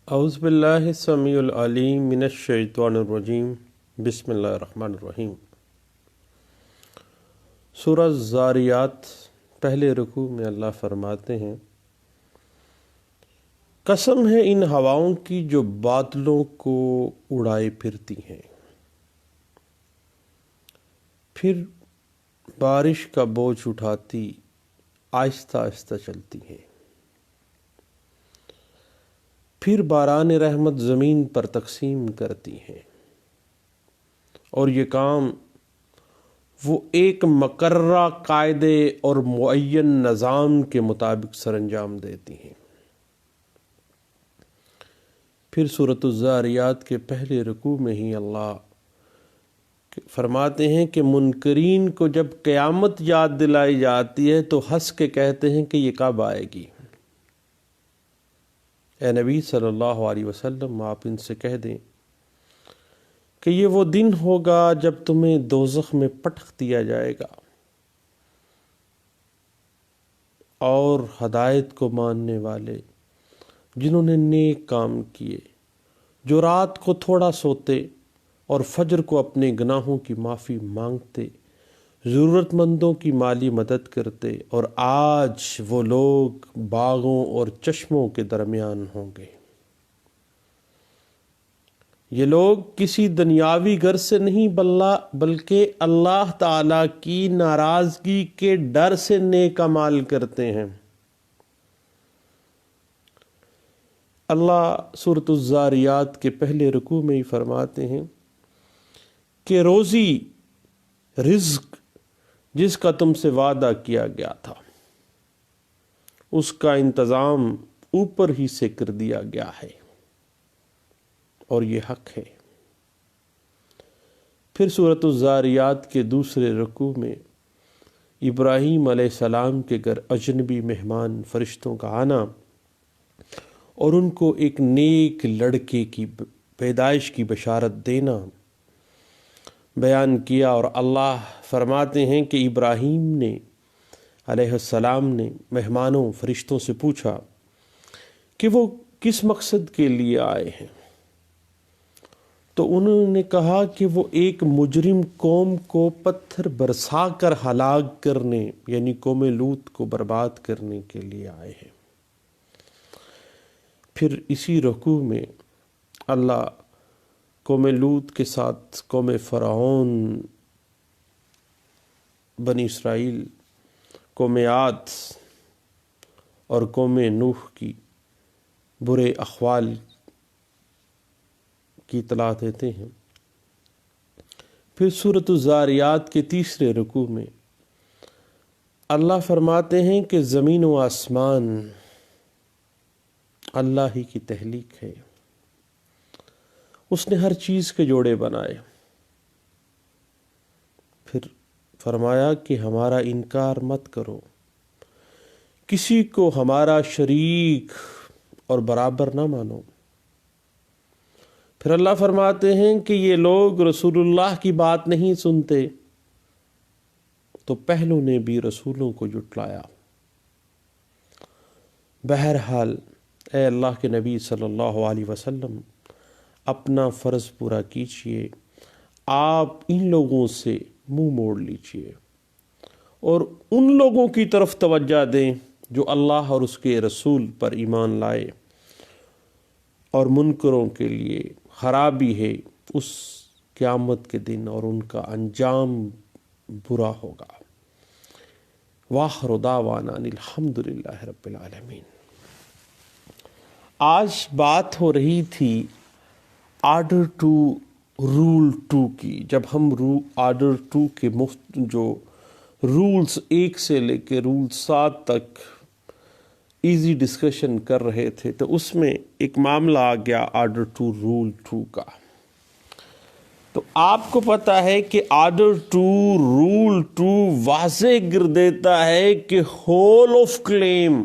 اعوذ باللہ السمیع العلیم من الشیطان الرجیم بسم اللہ الرحمن الرحیم۔ سورہ الذاریات پہلے رکوع میں اللہ فرماتے ہیں، قسم ہے ان ہواؤں کی جو بادلوں کو اڑائے پھرتی ہیں، پھر بارش کا بوجھ اٹھاتی آہستہ آہستہ چلتی ہیں، پھر باران رحمت زمین پر تقسیم کرتی ہیں، اور یہ کام وہ ایک مقررہ قاعدے اور معین نظام کے مطابق سر انجام دیتی ہیں۔ پھر سورۃ الذاریات کے پہلے رکوع میں ہی اللہ فرماتے ہیں کہ منکرین کو جب قیامت یاد دلائی جاتی ہے تو ہنس کے کہتے ہیں کہ یہ کب آئے گی۔ اے نبی صلی اللہ علیہ وسلم، آپ ان سے کہہ دیں کہ یہ وہ دن ہوگا جب تمہیں دوزخ میں پٹخ دیا جائے گا، اور ہدایت کو ماننے والے جنہوں نے نیک کام کیے، جو رات کو تھوڑا سوتے اور فجر کو اپنے گناہوں کی معافی مانگتے، ضرورت مندوں کی مالی مدد کرتے، اور آج وہ لوگ باغوں اور چشموں کے درمیان ہوں گے۔ یہ لوگ کسی دنیاوی غرض سے نہیں بلکہ اللہ تعالیٰ کی ناراضگی کے ڈر سے نیک اعمال کرتے ہیں۔ اللہ سورۃ الذاریات کے پہلے رکوع میں ہی فرماتے ہیں کہ روزی رزق جس کا تم سے وعدہ کیا گیا تھا اس کا انتظام اوپر ہی سے کر دیا گیا ہے، اور یہ حق ہے۔ پھر سورۃ الذاریات کے دوسرے رکوع میں ابراہیم علیہ السلام کے گھر اجنبی مہمان فرشتوں کا آنا اور ان کو ایک نیک لڑکے کی پیدائش کی بشارت دینا بیان کیا، اور اللہ فرماتے ہیں کہ ابراہیم نے علیہ السلام نے مہمانوں فرشتوں سے پوچھا کہ وہ کس مقصد کے لیے آئے ہیں، تو انہوں نے کہا کہ وہ ایک مجرم قوم کو پتھر برسا کر ہلاک کرنے، یعنی قوم لوط کو برباد کرنے کے لیے آئے ہیں۔ پھر اسی رکوع میں اللہ قوم لوط کے ساتھ قوم فرعون، بنی اسرائیل، قوم عاد اور قوم نوح کی برے احوال کی اطلاع دیتے ہیں۔ پھر سورۃ الذاریات کے تیسرے رکوع میں اللہ فرماتے ہیں کہ زمین و آسمان اللہ ہی کی تخلیق ہے، اس نے ہر چیز کے جوڑے بنائے۔ پھر فرمایا کہ ہمارا انکار مت کرو، کسی کو ہمارا شریک اور برابر نہ مانو۔ پھر اللہ فرماتے ہیں کہ یہ لوگ رسول اللہ کی بات نہیں سنتے، تو پہلوں نے بھی رسولوں کو جھٹلایا۔ بہرحال اے اللہ کے نبی صلی اللہ علیہ وسلم، اپنا فرض پورا کیجیے، آپ ان لوگوں سے منہ موڑ لیجیے اور ان لوگوں کی طرف توجہ دیں جو اللہ اور اس کے رسول پر ایمان لائے، اور منکروں کے لیے خرابی ہے اس قیامت کے دن، اور ان کا انجام برا ہوگا۔ وآخر دعوانا ان الحمد للہ رب العالمین۔ آج بات ہو رہی تھی آرڈر ٹو رول 2 کی، جب ہم آرڈر 2 کے جو رولز 1 سے لے کے رول 7 تک ایزی ڈسکشن کر رہے تھے، تو اس میں ایک معاملہ آ گیا آرڈر 2 رول 2 کا۔ تو آپ کو پتہ ہے کہ آرڈر 2 رول 2 واضح کر دیتا ہے کہ ہول آف کلیم،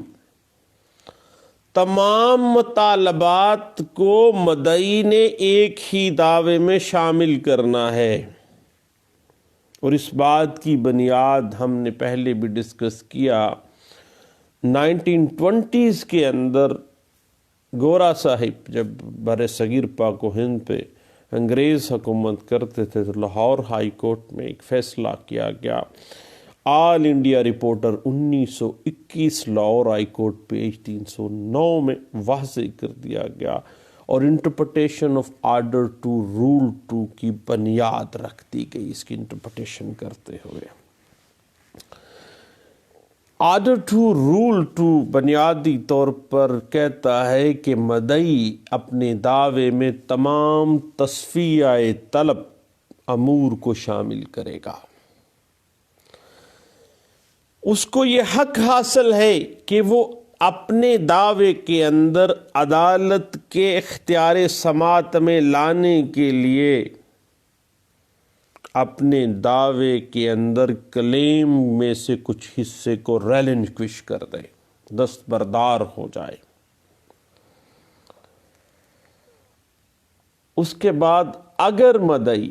تمام مطالبات کو مدعی نے ایک ہی دعوے میں شامل کرنا ہے، اور اس بات کی بنیاد ہم نے پہلے بھی ڈسکس کیا۔ 1920s کے اندر گورا صاحب جب بر صغیر پاک و ہند پہ انگریز حکومت کرتے تھے تو لاہور ہائی کورٹ میں ایک فیصلہ کیا گیا، all India reporter 1921 Lahore high court page 309 میں واضح کر دیا گیا اور interpretation of order two rule two کی بنیاد رکھ دی گئی اس کی انٹرپریٹیشن کرتے ہوئے۔ آرڈر ٹو رول ٹو بنیادی طور پر کہتا ہے کہ مدعی اپنے دعوے میں تمام تصفیہ طلب امور کو شامل کرے گا۔ اس کو یہ حق حاصل ہے کہ وہ اپنے دعوے کے اندر عدالت کے اختیار سماعت میں لانے کے لیے اپنے دعوے کے اندر کلیم میں سے کچھ حصے کو ریلنکوش کر دے، دستبردار ہو جائے۔ اس کے بعد اگر مدعی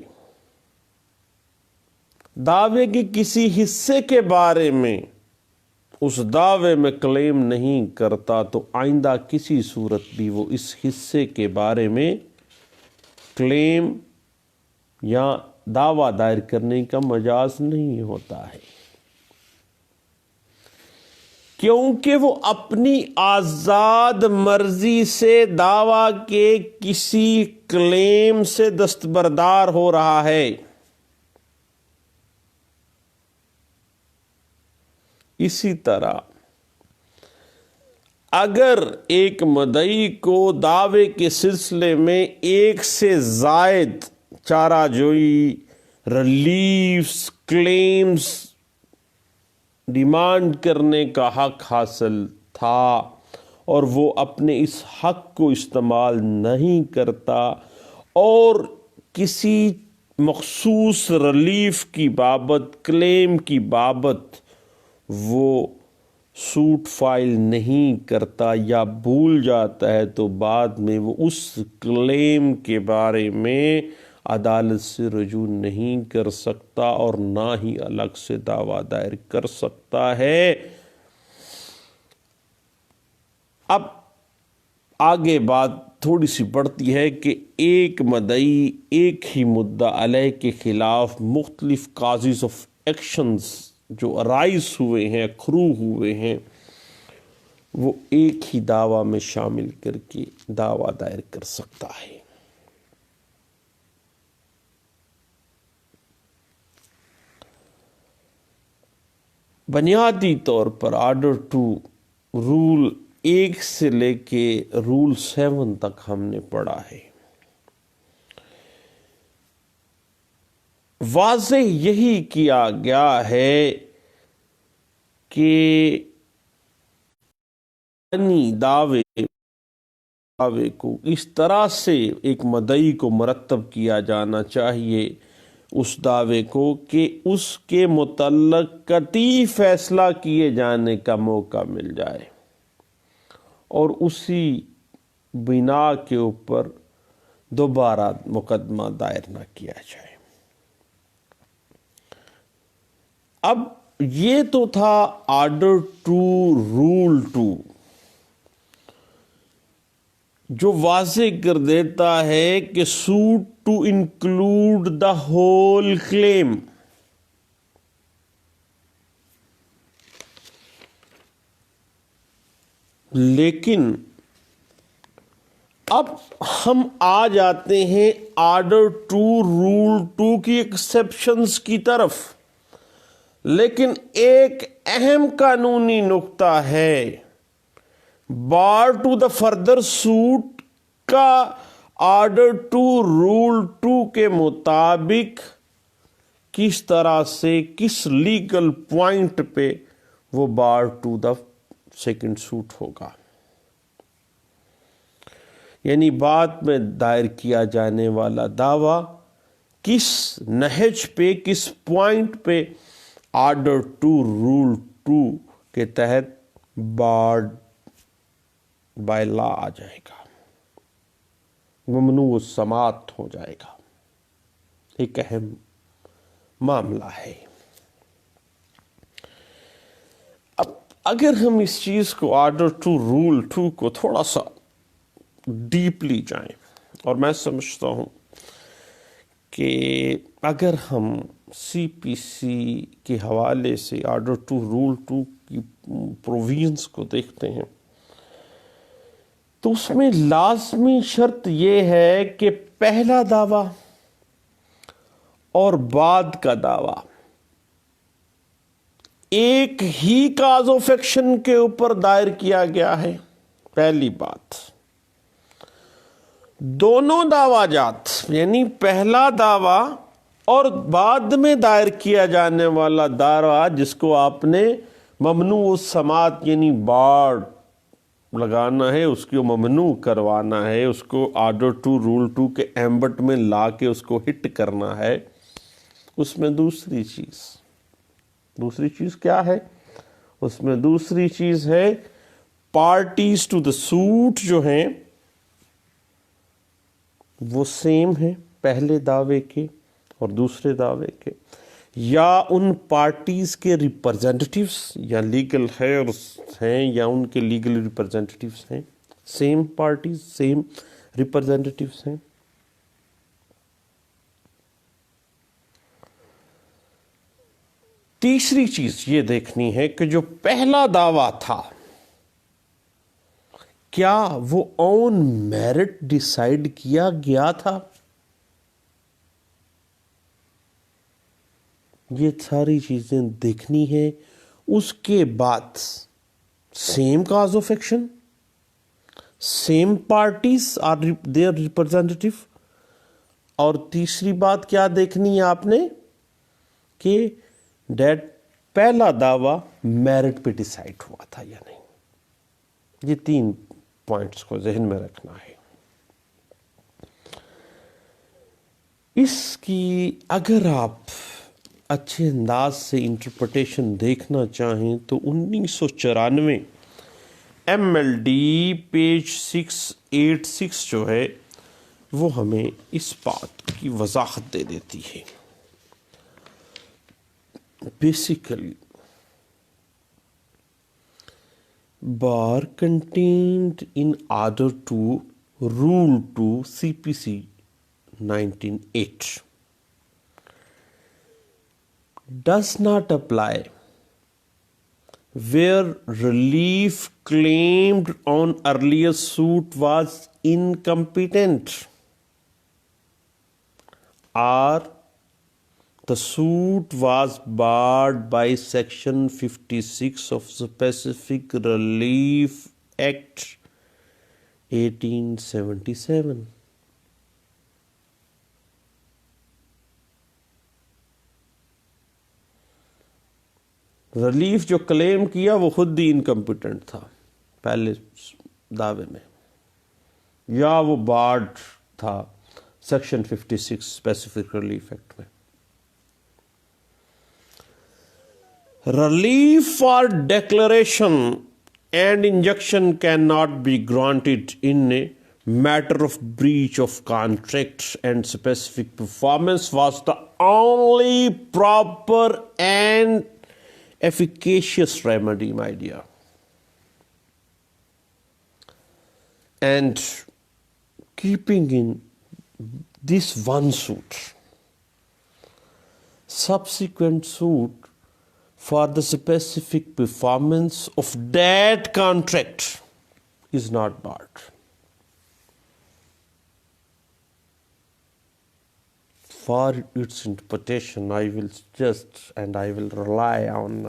دعوے کے کسی حصے کے بارے میں اس دعوے میں کلیم نہیں کرتا تو آئندہ کسی صورت بھی وہ اس حصے کے بارے میں کلیم یا دعویٰ دائر کرنے کا مجاز نہیں ہوتا ہے، کیونکہ وہ اپنی آزاد مرضی سے دعویٰ کے کسی کلیم سے دستبردار ہو رہا ہے۔ اسی طرح اگر ایک مدعی کو دعوے کے سلسلے میں ایک سے زائد چارہ جوئی، ریلیفز، کلیمز ڈیمانڈ کرنے کا حق حاصل تھا اور وہ اپنے اس حق کو استعمال نہیں کرتا اور کسی مخصوص ریلیف کی بابت، کلیم کی بابت وہ سوٹ فائل نہیں کرتا یا بھول جاتا ہے تو بعد میں وہ اس کلیم کے بارے میں عدالت سے رجوع نہیں کر سکتا اور نہ ہی الگ سے دعویٰ دائر کر سکتا ہے۔ اب آگے بات تھوڑی سی بڑھتی ہے کہ ایک مدعی ایک ہی مدعا علیہ کے خلاف مختلف کازز آف ایکشنز جو ارائز ہوئے ہیں، اکرو ہوئے ہیں، وہ ایک ہی دعویٰ میں شامل کر کے دعویٰ دائر کر سکتا ہے۔ بنیادی طور پر آرڈر ٹو رول 1 سے لے کے رول 7 تک ہم نے پڑھا ہے۔ واضح یہی کیا گیا ہے کہ دعوے کو اس طرح سے ایک مدعی کو مرتب کیا جانا چاہیے اس دعوے کو کہ اس کے متعلق قطعی فیصلہ کیے جانے کا موقع مل جائے اور اسی بنا کے اوپر دوبارہ مقدمہ دائر نہ کیا جائے۔ اب یہ تو تھا آرڈر ٹو رول 2 جو واضح کر دیتا ہے کہ suit to include the whole claim. لیکن اب ہم آ جاتے ہیں آرڈر ٹو رول 2 کی ایکسیپشنز کی طرف، لیکن ایک اہم قانونی نقطہ ہے، بار ٹو دا فردر سوٹ کا آرڈر ٹو رول 2 کے مطابق کس طرح سے کس لیگل پوائنٹ پہ وہ بار ٹو دا سیکنڈ سوٹ ہوگا، یعنی بعد میں دائر کیا جانے والا دعویٰ کس نہج پہ، کس پوائنٹ پہ آرڈر ٹو رول 2 کے تحت بارڈ بائی لا آ جائے گا، ممنوع السماعت ہو جائے گا۔ ایک اہم معاملہ ہے۔ اب اگر ہم اس چیز کو آرڈر ٹو رول 2 کو تھوڑا سا ڈیپلی جائیں. اور میں سمجھتا ہوں کہ اگر ہم سی پی سی کے حوالے سے آرڈر 2 رول 2 کی پروویژنس کو دیکھتے ہیں تو اس میں لازمی شرط یہ ہے کہ پہلا دعویٰ اور بعد کا دعویٰ ایک ہی کاز آف ایکشن کے اوپر دائر کیا گیا ہے. پہلی بات، دونوں دعویٰ جات یعنی پہلا دعویٰ اور بعد میں دائر کیا جانے والا دعویٰ جس کو آپ نے ممنوع السماعت یعنی بارڈ لگانا ہے، اس کو ممنوع کروانا ہے، اس کو آرڈر 2 رول 2 کے ایمبٹ میں لا کے اس کو ہٹ کرنا ہے، اس میں دوسری چیز کیا ہے؟ اس میں دوسری چیز ہے پارٹیز ٹو دا سوٹ جو ہیں وہ سیم ہیں پہلے دعوے کے اور دوسرے دعوے کے، یا ان پارٹیز کے ریپرزینٹیٹیوز یا لیگل ہیئرز ہیں یا ان کے لیگل ریپرزینٹیٹیوز ہیں، سیم پارٹیز سیم ریپرزینٹیٹیوز ہیں. تیسری چیز یہ دیکھنی ہے کہ جو پہلا دعویٰ تھا کیا وہ آن میرٹ ڈیسائیڈ کیا گیا تھا؟ یہ ساری چیزیں دیکھنی ہے. اس کے بعد same cause of action, same parties or their representative, اور تیسری بات کیا دیکھنی ہے آپ نے کہ ڈیٹ پہلا دعویٰ میرٹ پہ ڈیسائیڈ ہوا تھا یا نہیں. یہ 3 پوائنٹس کو ذہن میں رکھنا ہے. اس کی اگر آپ اچھے انداز سے انٹرپریٹیشن دیکھنا چاہیں تو 1994 ایم ایل ڈی پیج 686 جو ہے وہ ہمیں اس بات کی وضاحت دے دیتی ہے. Basically bar contained in order to rule 2 CPC 1908 does not apply where relief claimed on earlier suit was incompetent or the suit was barred by Section 56 of Specific Relief Act 1877. Relief جو کلیم کیا وہ خود ہی incompetent تھا پہلے دعوے میں، یا وہ بارڈ تھا سیکشن 56 اسپیسیفک ریلیف ایکٹ میں. Relief for declaration and injunction cannot be granted in a matter of breach of contract, and specific performance was the only proper and efficacious remedy, my dear. And keeping in this one suit, subsequent suit for the specific performance of that contract is not barred. For its interpretation, I will rely on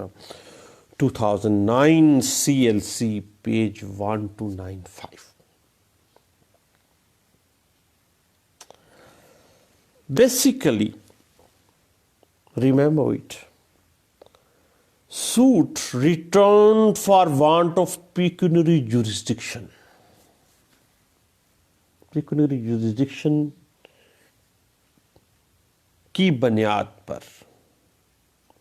2009 CLC page 1295. Basically, remember it. Suit returned for want of pecuniary jurisdiction. Pecuniary jurisdiction کی بنیاد پر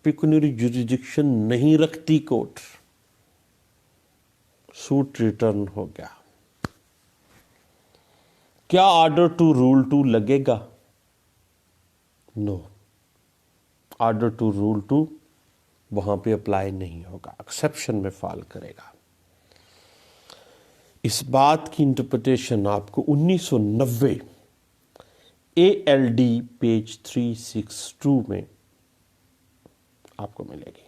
pecuniary jurisdiction نہیں رکھتی court, suit return ہو گیا. کیا order 2 rule 2 لگے گا؟ نو، order 2 rule 2 وہاں پہ apply نہیں ہوگا، ایکسیپشن میں فال کرے گا. اس بات کی انٹرپریٹیشن آپ کو 1990 ALD پیج 362 میں آپ کو ملے گی.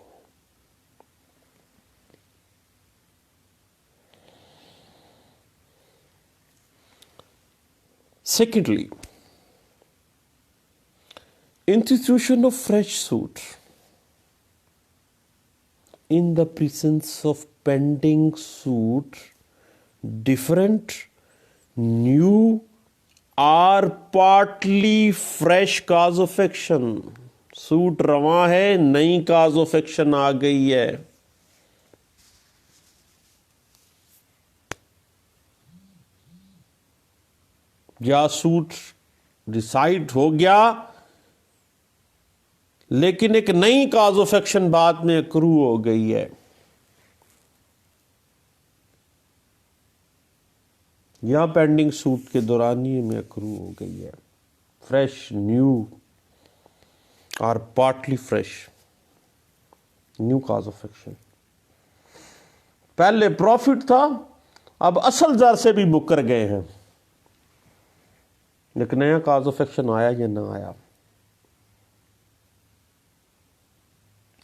Secondly, institution of fresh suit in the presence of pending suit, different, new or partly fresh cause of action. Suit رواں ہے, نئی کاز آف ایکشن آ گئی ہے. یا سوٹ ڈیسائیڈ ہو گیا لیکن ایک نئی کاز آف ایکشن بعد میں اکرو ہو گئی ہے, یا پینڈنگ سوٹ کے دورانیے میں اکرو ہو گئی ہے. فریش, نیو اور partly fresh, new cause of action. پہلے پروفٹ تھا, اب اصل زر سے بھی مکر گئے ہیں, ایک نیا کاز آف ایکشن آیا یا نہ آیا.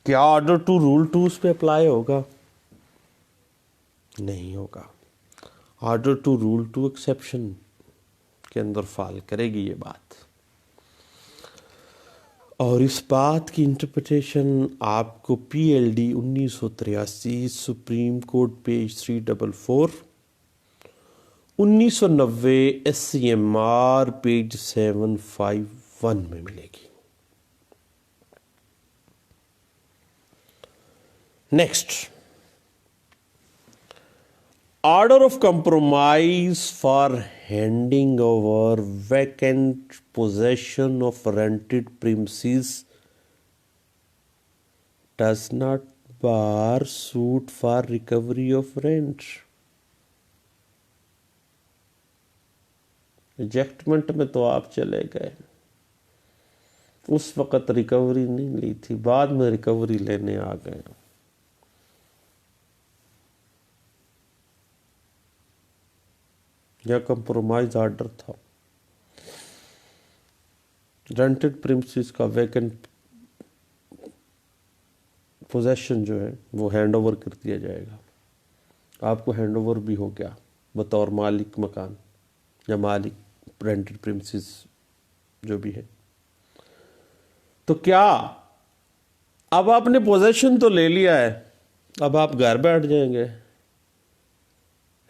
کیا آرڈر ٹو رول 2 اس پہ اپلائی ہوگا؟ نہیں ہوگا. آرڈر ٹو رول 2 ایکسیپشن کے اندر فال کرے گی یہ بات. اور اس بات کی انٹرپریٹیشن آپ کو PLD 1983 supreme court page 344, 1990 SCMR page 751 میں ملے گی. Next, order of compromise for handing over vacant possession of rented premises does not bar suit for recovery of rent. ریجیکٹمنٹ میں تو آپ چلے گئے, اس وقت ریکوری نہیں لی تھی, بعد میں ریکوری لینے آ گئے. یا کمپرومائز آرڈر تھا, رینٹڈ پریمسز کا ویکنٹ پوزیشن جو ہے وہ ہینڈ اوور کر دیا جائے گا. آپ کو ہینڈ اوور بھی ہو گیا بطور مالک مکان یا مالک رینٹڈ پریمسز جو بھی ہے. تو کیا اب آپ نے پوزیشن تو لے لیا ہے, اب آپ گھر بیٹھ جائیں گے؟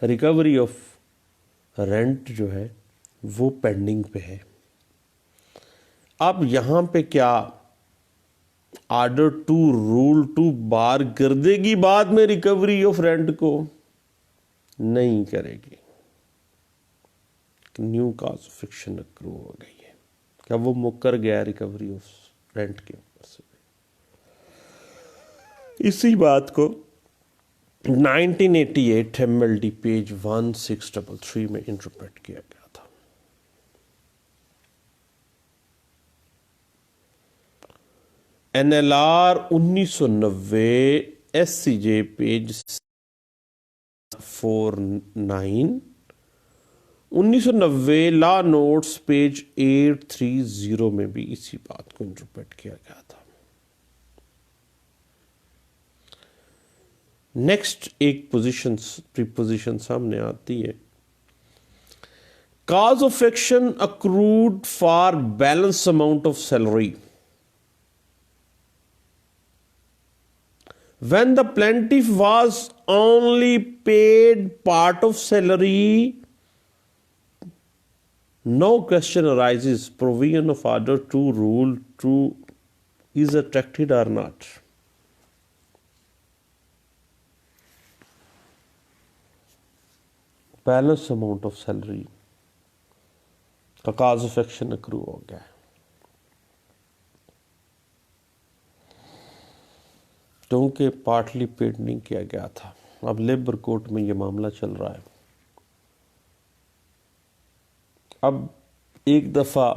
ریکوری آف رینٹ جو ہے وہ پینڈنگ پہ ہے. اب یہاں پہ کیا آرڈر ٹو رول 2 بار کر دے گی بعد میں ریکوری آف رینٹ کو؟ نہیں کرے گی. نیو کاز آف ایکشن اکرو ہو گئی ہے. کیا وہ مکر گیا ریکوری آف رینٹ کے اوپر سے؟ اسی بات کو 1988 MLD پیج 1633 میں انٹرپریٹ کیا گیا تھا. NLR 1990 SCJ پیج 49, 1990 لا نوٹس پیج 830 میں بھی اسی بات کو انٹرپریٹ کیا گیا تھا. نیکسٹ ایک پریپوزیشن سامنے آتی ہے, cause of action accrued for balance amount of salary. When the plaintiff was only paid part of salary, no question arises provision of order to rule 2 is attracted or not. Balance amount of salary کا cause of action accrue ہو گیا ہے, کیونکہ partly paid نہیں کیا گیا تھا. اب labour court میں یہ معاملہ چل رہا ہے. اب ایک دفعہ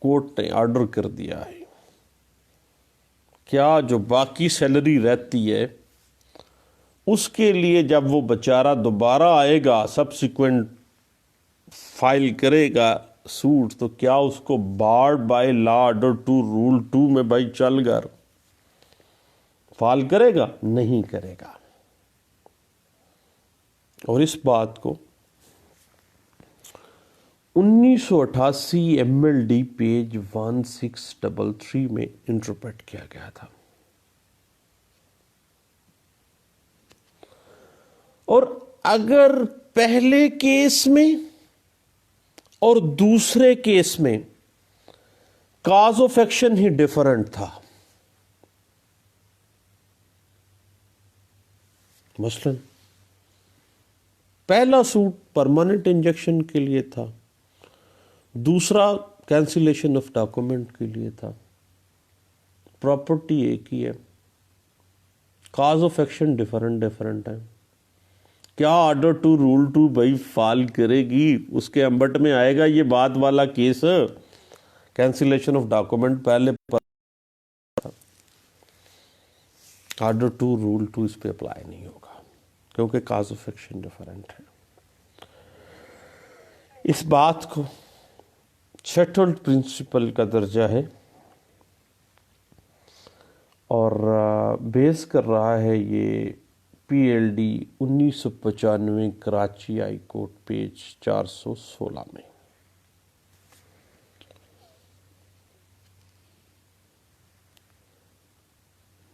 کورٹ نے آرڈر کر دیا ہے, کیا جو باقی سیلری رہتی ہے اس کے لیے جب وہ بیچارہ دوبارہ آئے گا سبسیکوینٹ فائل کرے گا سوٹ، تو کیا اس کو barred by law order 2 rule 2 میں بھائی چل کر فائل کرے گا؟ نہیں کرے گا۔ اور اس بات کو 1988 MLD پیج 1633 میں انٹرپریٹ کیا گیا تھا۔ اور اگر پہلے کیس میں اور دوسرے کیس میں cause of action he different تھا، مثلا پہلا سوٹ پرماننٹ انجیکشن کے لیے تھا، دوسرا کینسلیشن آف ڈاکومنٹ کے لیے تھا، پراپرٹی ایک ہی ہے، کاز آف ایکشن ڈیفرنٹ ہے۔ کیا آرڈر 2 رول 2 بھائی فال کرے گی؟ اس کے امبٹ میں آئے گا یہ بات والا کیس، کینسلیشن آف ڈاکومنٹ پہلے آرڈر 2 رول 2 اس پہ اپلائی نہیں ہوگا کیونکہ کاز آف ایکشن ڈیفرنٹ ہے۔ اس بات کو سیٹلڈ پرنسپل کا درجہ ہے اور بیس کر رہا ہے یہ PLD 1995 Karachi high court page 416 میں۔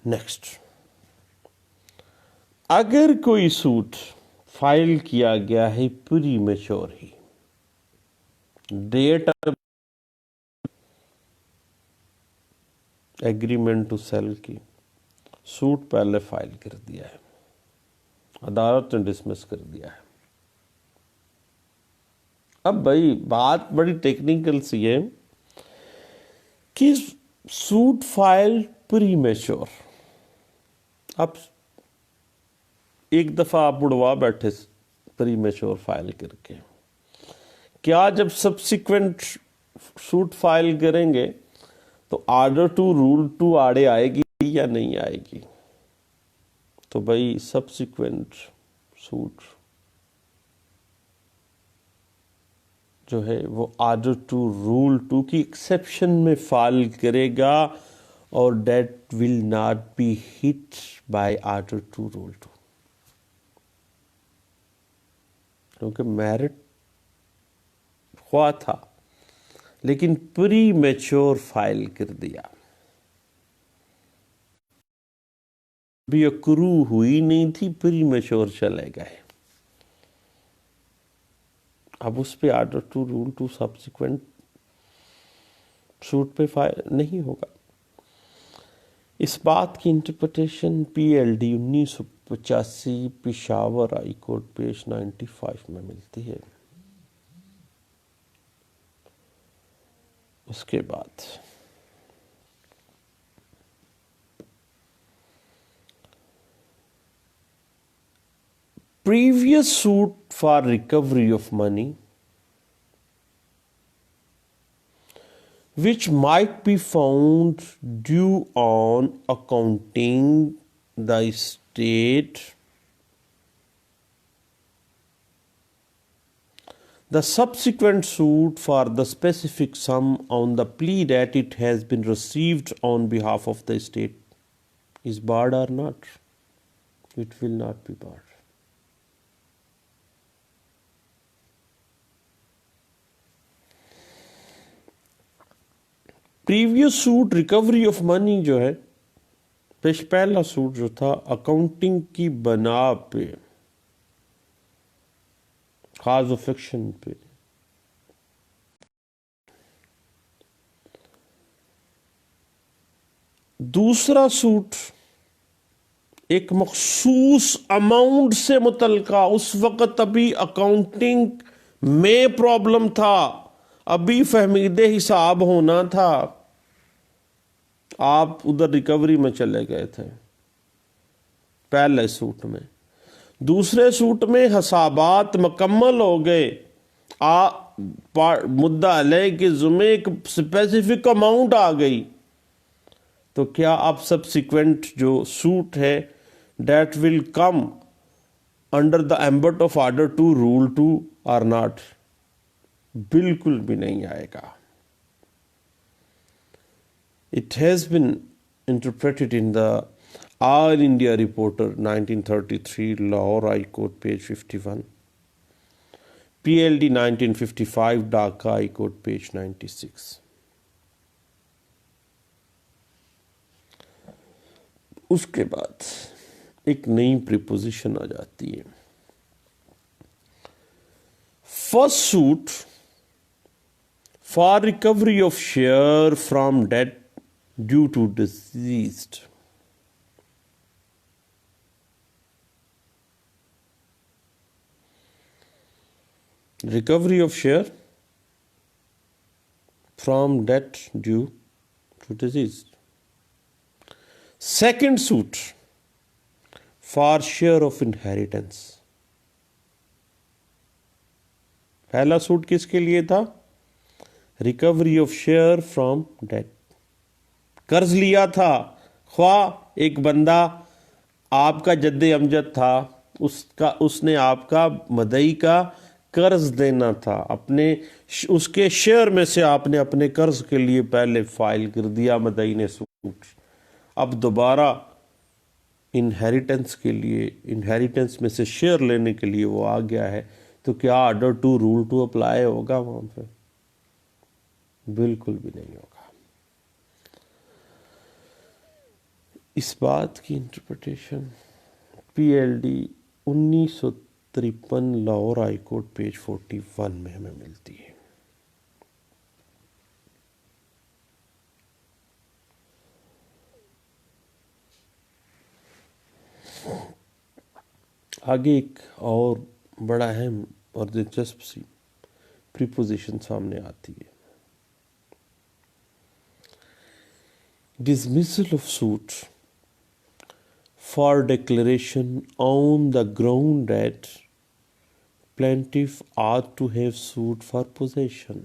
نیکسٹ، اگر کوئی سوٹ فائل کیا گیا ہے پری میچور ہی، ڈیٹ ایگریمنٹ ٹو سیل کی، سوٹ پہلے فائل کر دیا ہے، عدالت نے ڈسمس کر دیا ہے۔ اب بھائی بات بڑی ٹیکنیکل سی ہے کہ سوٹ فائل پری میچور، اب ایک دفعہ آپ اڑوا بیٹھے پری میچور فائل کر کے، کیا جب سبسیکوینٹ سوٹ فائل کریں گے تو آرڈر 2 رول 2 آڑے آئے گی یا نہیں آئے گی؟ تو بھائی سبسیکوینٹ سوٹ جو ہے وہ آرڈر 2 رول 2 کی ایکسیپشن میں فائل کرے گا اور that will not be hit by order 2 rule 2، کیونکہ میرٹ ہوا تھا لیکن پری میچور فائل کر دیا، بھی اکرو ہوئی نہیں تھی، پری میچور چلے گئے، اب اس پہ آرڈر 2 رول 2 سبسیکوینٹ سوٹ پہ فائل نہیں ہوگا۔ اس بات کی interpretation PLD 1985 Peshawar high court page 95 میں ملتی ہے۔ اس کے بعد previous suit for recovery of money which might be found due on accounting the estate, the subsequent suit for the specific sum on the plea that it has been received on behalf of the estate is barred or not? It will not be barred. Previous suit recovery of money جو ہے، پہلا suit جو تھا accounting کی بنا پہ، cause of action پہ، دوسرا سوٹ ایک مخصوص اماؤنٹ سے متعلقہ، اس وقت ابھی اکاؤنٹنگ میں پرابلم تھا، ابھی فہمید حساب ہونا تھا، آپ ادھر ریکوری میں چلے گئے تھے پہلے سوٹ میں، دوسرے سوٹ میں حسابات مکمل ہو گئے، مدعا علیہ کے ذمہ ایک اسپیسیفک اماؤنٹ آ گئی، تو کیا اب سبسیکوینٹ جو سوٹ ہے that will come under the ambit of order to rule to or not. بالکل بھی نہیں آئے گا. It has been interpreted in the All India Reporter 1933, Lahore High Court, page 51. PLD 1955, Dhaka High Court, page 96. اس کے بعد ایک نئی preposition آ جاتی ہے. First suit for recovery of share from debt due to deceased. Recovery of share from debt due to deceased. Second suit for share of inheritance. پہلا suit کس کے لیے تھا؟ Recovery of share from debt. قرض لیا تھا، خواہ ایک بندہ آپ کا جد امجد تھا، اس نے آپ کا مدعی کا قرض دینا تھا، اپنے اس کے شیئر میں سے آپ نے اپنے قرض کے لیے پہلے فائل کر دیا مدعی نے سوٹ. اب دوبارہ انہیریٹنس کے لیے، انہیریٹنس میں سے شیئر لینے کے لیے وہ آ گیا ہے، تو کیا order two rule two apply ہوگا وہاں پہ؟ بالکل بھی نہیں ہوگا. اس بات کی interpretation PLD 1953 Lahore high court page 41 میں ہمیں ملتی ہے. آگے ایک اور بڑا اہم اور دلچسپ سی پریپوزیشن سامنے آتی ہے. Dismissal of suit for declaration on the ground that plaintiff ought to have sued for possession,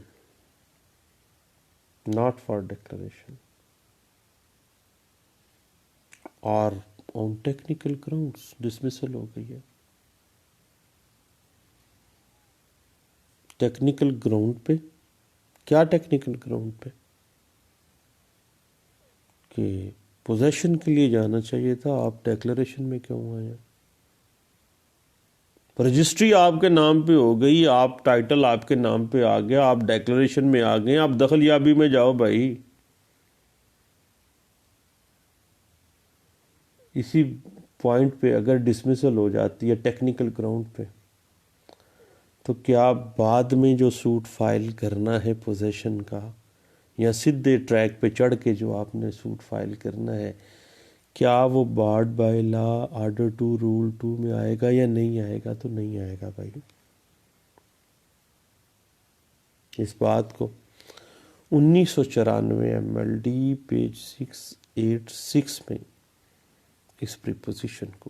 not for declaration, or on technical grounds. dismissal ہو گئی ہے. ٹیکنیکل گراؤنڈ پہ کیا؟ ٹیکنیکل گراؤنڈ پہ کہ پوزیشن کے لیے جانا چاہیے تھا، آپ ڈیکلریشن میں کیوں آئے ہیں؟ رجسٹری آپ کے نام پہ ہو گئی، آپ ٹائٹل آپ کے نام پہ آ گیا، آپ ڈیکلریشن میں آ گئے، آپ دخل یابی میں جاؤ بھائی. اسی پوائنٹ پہ اگر ڈسمسل ہو جاتی ہے ٹیکنیکل گراؤنڈ پہ، تو کیا بعد میں جو سوٹ فائل کرنا ہے پوزیشن کا، یا سیدھے ٹریک پہ چڑھ کے جو آپ نے سوٹ فائل کرنا ہے، کیا وہ barred by law order two rule 2 میں آئے گا یا نہیں آئے گا؟ تو نہیں آئے گا بھائی. اس بات کو 1994 MLD پیج 686 میں اس پریپوزیشن کو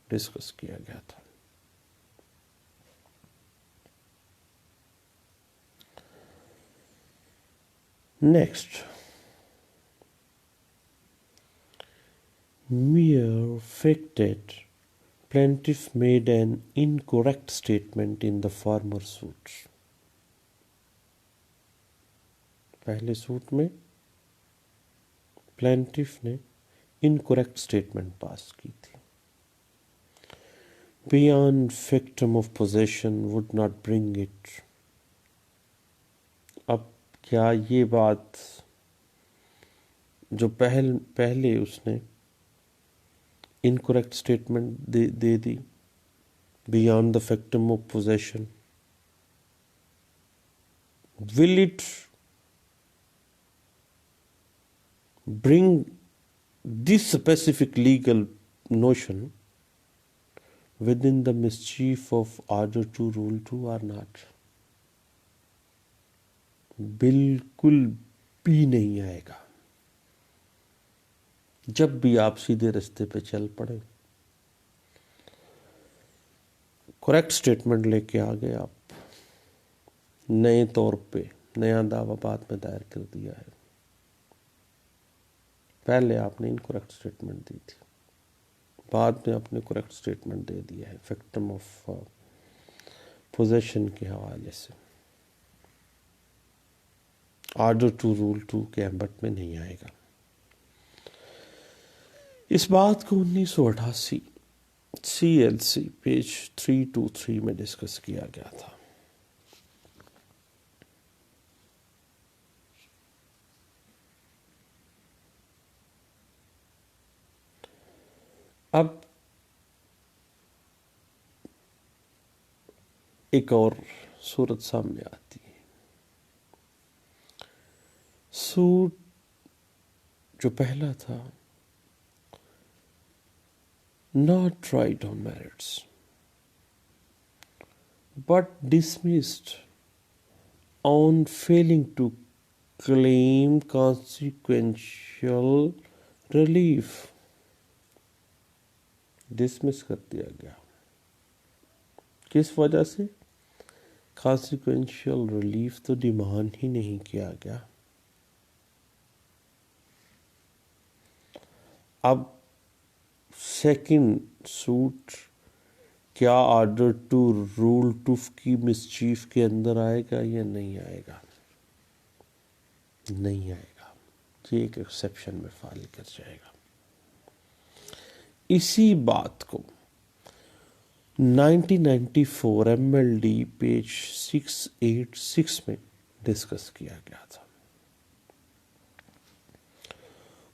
ڈسکس کیا گیا تھا. Next, mere fact that plaintiff made an incorrect statement in the former suit. پہلے سوٹ میں plaintiff نے incorrect statement پاس کی تھی. Beyond factum of possession would not bring it. اب کیا یہ بات جو پہلے اس نے انکریکٹ اسٹیٹمنٹ دے دی beyond the factum of possession, will it bring this specific legal notion within the mischief of order two rule 2 اور ناٹ؟ بالکل بھی نہیں آئے گا. جب بھی آپ سیدھے رستے پہ چل پڑے، کریکٹ سٹیٹمنٹ لے کے آگے آپ نئے طور پہ نیا دعویٰ بعد میں دائر کر دیا ہے، پہلے آپ نے انکریکٹ سٹیٹمنٹ دی تھی، بعد میں اپنے کریکٹ سٹیٹمنٹ دے دیا ہے وکٹم آف پوزیشن کے حوالے سے. آرڈر ٹو رول ٹو کے ایمبٹ میں نہیں آئے گا. اس بات کو 1988 CLC پیج 323 میں ڈسکس کیا گیا تھا. اب ایک اور صورت سامنے آتی ہے. سوٹ جو پہلا تھا not tried on merits but dismissed on failing to claim consequential relief. Dismiss کر دیا گیا. کس وجہ سے؟ کانسیکوینشل ریلیف تو ڈیمانڈ ہی نہیں کیا گیا. اب سیکنڈ سوٹ کیا آرڈر ٹو رول ٹو کی مسچیف کے اندر آئے گا یا نہیں آئے گا؟ نہیں آئے گا. یہ ایک ایکسیپشن میں فائل کر جائے گا. اسی بات کو 1994 MLD پیج 686 میں ڈسکس کیا گیا تھا.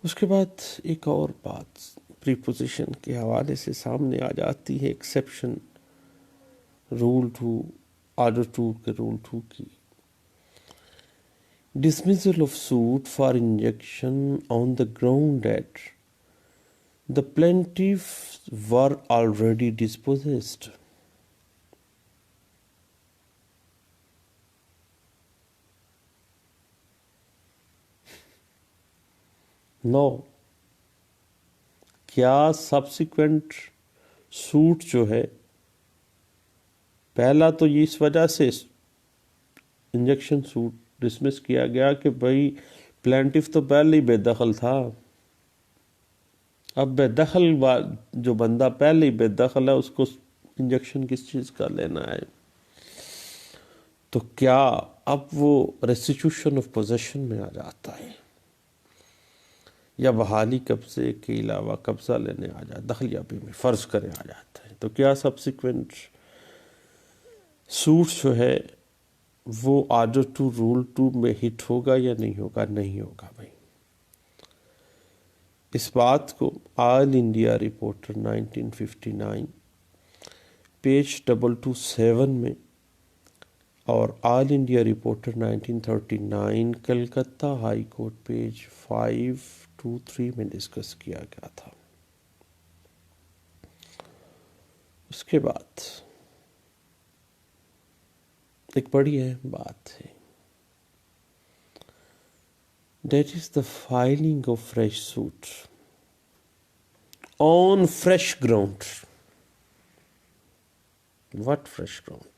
اس کے بعد ایک اور بات پریپوزیشن کے حوالے سے سامنے آ جاتی ہے. Exception rule two order two کے رول ٹو کی. dismissal of suit for injunction on the ground that the plaintiffs were already dispossessed. نو کیا سبسیکوینٹ سوٹ جو ہے پہلا تو اس وجہ سے انجیکشن سوٹ ڈسمس کیا گیا کہ بھائی پلینٹف تو پہلے ہی بے دخل تھا. اب بے دخل جو بندہ پہلے ہی بے دخل ہے اس کو انجیکشن کس چیز کا لینا ہے؟ تو کیا اب وہ ریسٹیٹیوشن آف پوزیشن میں آ جاتا ہے یا بحالی قبضے کے علاوہ قبضہ لینے آ جاتا، دخلیابی میں فرض کریں آ جاتا ہے. تو کیا سبسیکوینٹ سوٹ جو ہے وہ آرڈر ٹو رول ٹو میں ہٹ ہوگا یا نہیں ہوگا؟ نہیں ہوگا بھائی. اس بات کو آل انڈیا رپورٹر 1959 پیج 227 میں اور all India reporter 1939 Calcutta high court page 523 میں ڈسکس کیا گیا تھا. اس کے بعد ایک بڑی اہم بات ہے. That is the filing of fresh suit on fresh ground. What fresh ground?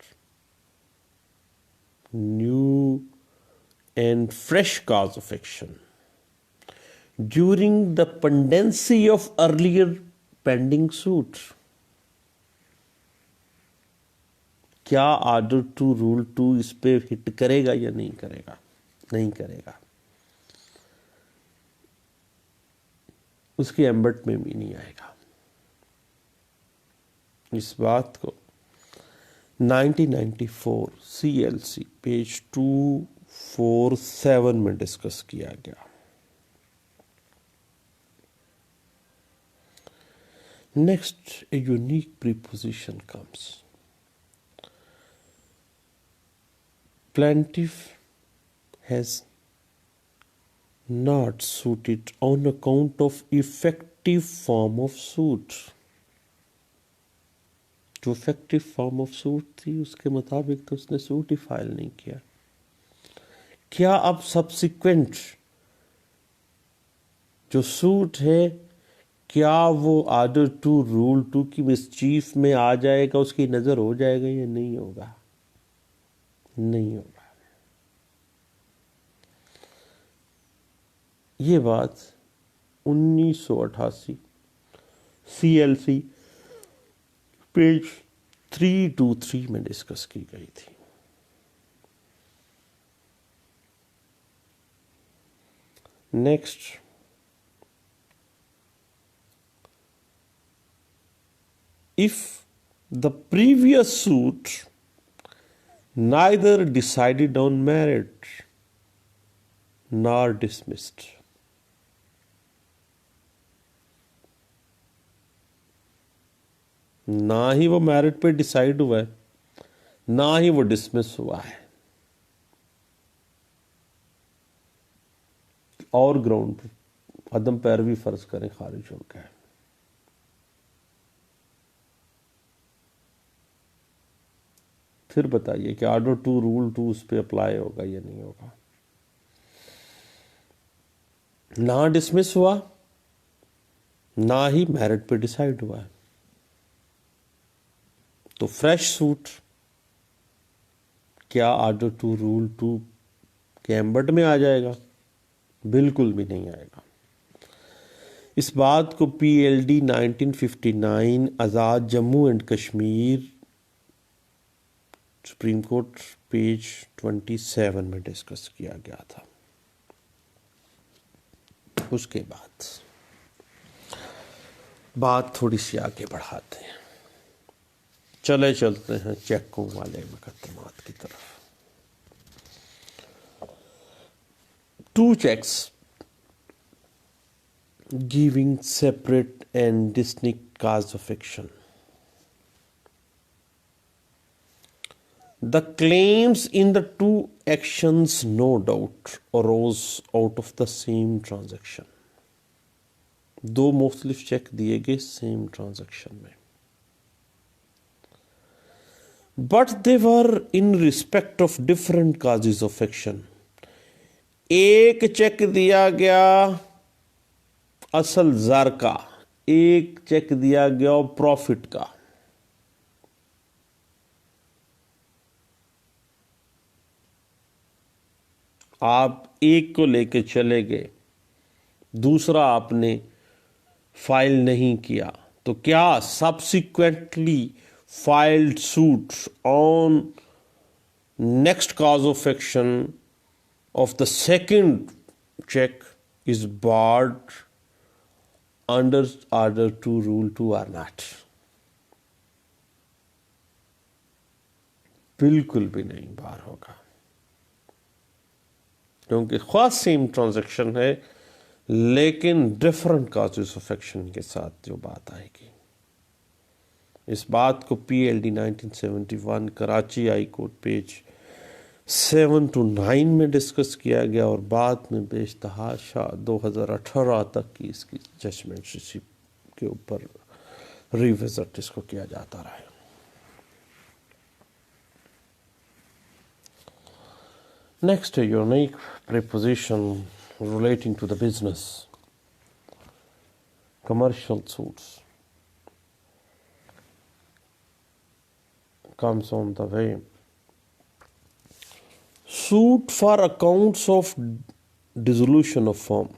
New and fresh cause of action during the pendency of earlier pending suit. کیا آرڈر ٹو رول ٹو اس پہ ہٹ کرے گا یا نہیں کرے گا؟ نہیں کرے گا. اس کے ایمبٹ میں بھی نہیں آئے گا. اس بات کو 1994 CLC پیج 247 میں ڈسکس کیا گیا. Next a unique preposition comes. Plaintiff has not suited on account of effective form of suit. جو افیکٹو فارم آف سوٹ تھی اس کے مطابق تو اس نے سوٹ ہی فائل نہیں کیا. کیا اب سبسیکوینٹ جو سوٹ ہے کیا وہ آرڈر ٹو رول ٹو کی مسچیف میں آ جائے گا، اس کی نظر ہو جائے گا یا نہیں ہوگا؟ نہیں ہوگا. یہ بات 1988 CLC پیج 323 میں ڈسکس کی گئی تھی. Next, if the previous suit neither decided on merit nor dismissed. نہ ہی وہ میرٹ پہ ڈیسائیڈ ہوا ہے، نہ ہی وہ ڈسمس ہوا ہے، اور گراؤنڈ پہ عدم پیروی فرض کریں خارج ہو گیا ہے. پھر بتائیے کہ آرڈر 2 رول 2 اس پہ اپلائی ہوگا یا نہیں ہوگا. نہ ڈسمس ہوا، نہ ہی میرٹ پہ ڈیسائیڈ ہوا ہے، تو فریش سوٹ کیا آرڈر 2 رول 2 کے ایمبٹ میں آ جائے گا؟ بالکل بھی نہیں آئے گا. اس بات کو PLD 1959 Azad Jammu and Kashmir supreme court page 27 میں ڈسکس کیا گیا تھا. اس کے بعد بات تھوڑی سی آگے بڑھاتے ہیں، چلتے ہیں چیکوں والے مقدمات کی طرف. 2 checks giving separate and distinct cause of action. The claims in the 2 actions no doubt arose out of the same transaction. 2 مختلف چیک دیے گئے سیم ٹرانزیکشن میں، but they were in respect of different causes of action. ایک check دیا گیا اصل زر کا، ایک چیک دیا گیا پروفٹ کا. آپ ایک کو لے کے چلے گئے، دوسرا آپ نے فائل نہیں کیا، تو کیا subsequently filed suit on next cause of action of the second check is barred under Order 2 Rule 2 or not? بالکل بھی نہیں بار ہوگا، کیونکہ خواہ سیم ٹرانزیکشن ہے لیکن ڈفرنٹ کازز آف ایکشن کے ساتھ جو بات آئے گی. اس بات کو PLD 1971 Karachi high court page 7 to 9 میں ڈسکس کیا گیا، اور بعد میں بیشتہاشا 2018 تک کی اس کی ججمنٹ کے اوپر ریوزٹ اس کو کیا جاتا رہا ہے. نیکسٹ ہے unique preposition relating to the business, commercial suits comes on the way. Suit for accounts of dissolution of firm,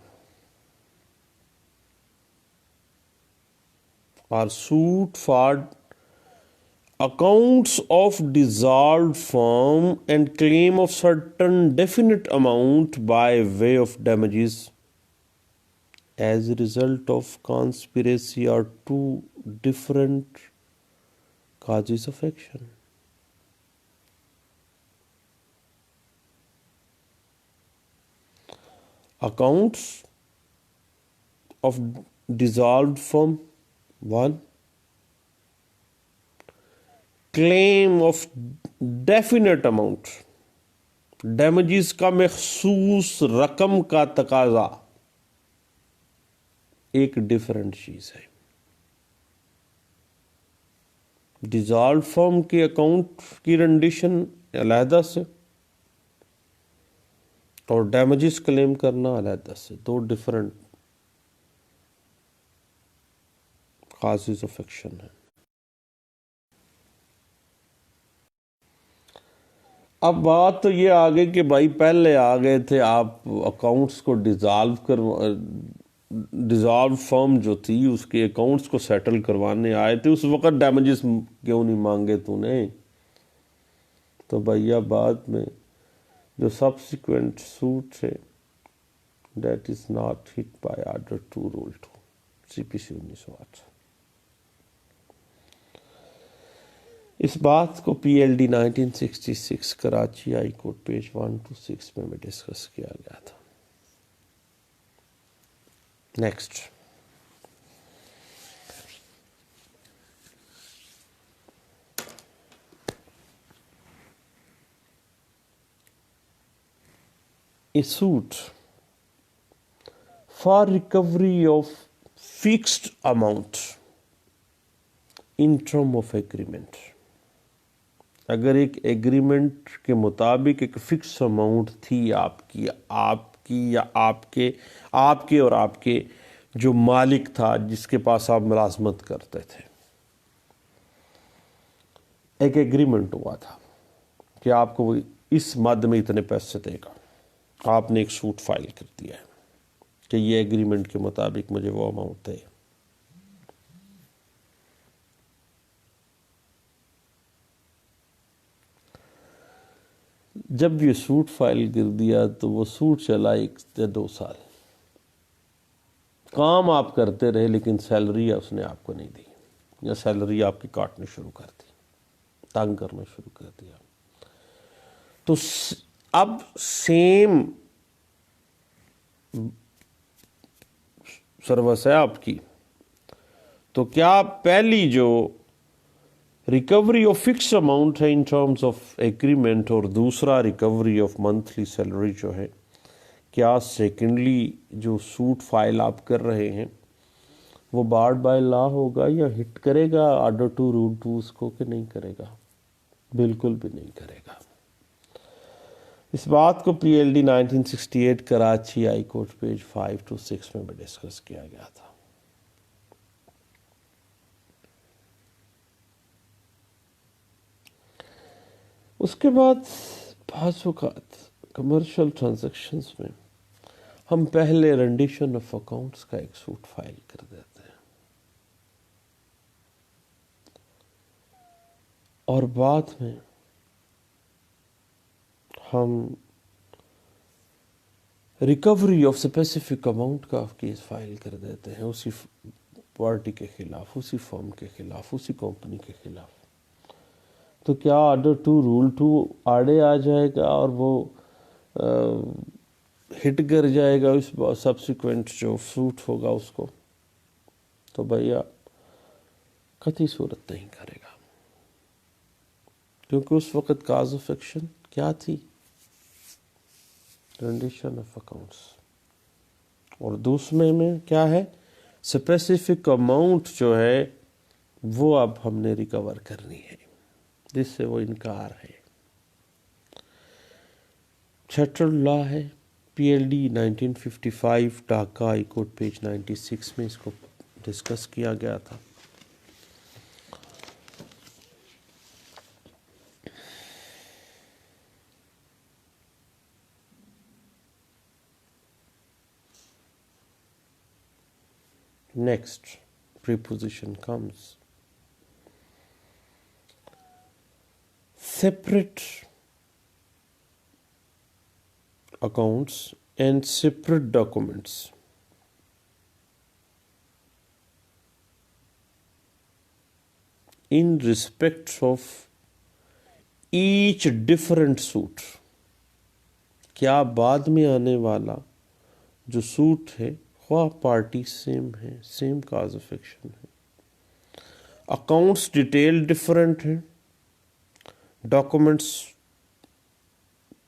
or suit for accounts of dissolved firm and claim of certain definite amount by way of damages as a result of conspiracy or 2 different causes of action. Accounts of dissolved firm 1, claim of definite amount, damages کا مخصوص رقم کا تقاضا ایک different چیز ہے. Dissolve فرم کے account کی رینڈیشن علیحدہ سے اور ڈیمیجز کلیم کرنا علیحدہ سے، 2 ڈفرنٹ کازز آف ایکشن ہیں. اب بات تو یہ آگے کہ بھائی پہلے آ گئے تھے آپ اکاؤنٹس کو ڈیزالو ڈیزالو فرم جو تھی اس کے اکاؤنٹس کو سیٹل کروانے آئے تھے، اس وقت ڈیمیجز کیوں نہیں مانگے تو نے؟ تو بھیا بعد میں جو سبسیکوینٹ سوٹ ہے that is not hit by order 2 rule 2 CPC 1908۔ اس بات کو PLD 1966 Karachi high court page 126 میں بھی ڈسکس کیا گیا تھا۔ Next, a suit for recovery of fixed amount in term of agreement۔ اگر ایک ایگریمنٹ کے مطابق ایک فکس اماؤنٹ تھی آپ کی یا آپ کے اور آپ کے جو مالک تھا جس کے پاس آپ ملازمت کرتے تھے، ایک ایگریمنٹ ہوا تھا کہ آپ کو اس مد میں اتنے پیسے دے گا، آپ نے ایک سوٹ فائل کر دیا ہے کہ یہ ایگریمنٹ کے مطابق مجھے وہ اماؤنٹ دے۔ جب یہ سوٹ فائل کر دیا تو وہ سوٹ چلا 1 یا 2 سال، کام آپ کرتے رہے لیکن سیلری اس نے آپ کو نہیں دی، یا سیلری آپ کی کاٹنے شروع کر دی، تنگ کرنا شروع کر دیا۔ تو اب سیم سروس ہے آپ کی، تو کیا پہلی جو ریکوری آف فکس اماؤنٹ ہے ان ٹرمز آف ایگریمنٹ اور دوسرا ریکوری آف منتھلی سیلری جو ہے، کیا سیکنڈلی جو سوٹ فائل آپ کر رہے ہیں وہ بارڈ بائی لا ہوگا یا ہٹ کرے گا آرڈر 2 رول 2 اس کو کہ نہیں کرے گا؟ بالکل بھی نہیں کرے گا۔ اس بات کو PLD 1968 Karachi high court page 5 to 6 میں بھی ڈسکس کیا گیا تھا۔ اس کے بعد بعض اوقات کمرشل ٹرانزیکشنز میں ہم پہلے رینڈیشن آف اکاؤنٹس کا ایک سوٹ فائل کر دیتے ہیں اور بعد میں ہم ریکوری آف اسپیسیفک اماؤنٹ کا کیس فائل کر دیتے ہیں اسی پارٹی کے خلاف، اسی فرم کے خلاف، اسی کمپنی کے خلاف۔ تو کیا آرڈر 2 رول 2 آڑے آ جائے گا اور وہ ہٹ کر جائے گا اس سبسیکوینٹ جو سوٹ ہوگا اس کو؟ تو بھیا قطعی صورت نہیں کرے گا، کیونکہ اس وقت کاز آف ایکشن کیا تھی؟ رینڈیشن آف اکاؤنٹس، اور دوسرے میں کیا ہے؟ اسپیسیفک اماؤنٹ جو ہے وہ اب ہم نے ریکور کرنی ہے، جس سے وہ انکار ہے۔ چیٹر لا ہے PLD 1955 Dhaka high court page 96 میں اس کو ڈسکس کیا گیا تھا۔ Next preposition comes separate accounts and separate documents in respect of each different suit۔ کیا بعد میں آنے والا جو سوٹ ہے خواہ پارٹی سیم ہے، سیم کاز آف ایکشن ہے، اکاؤنٹس ڈیٹیل ڈفرینٹ ہیں، ڈاکومنٹس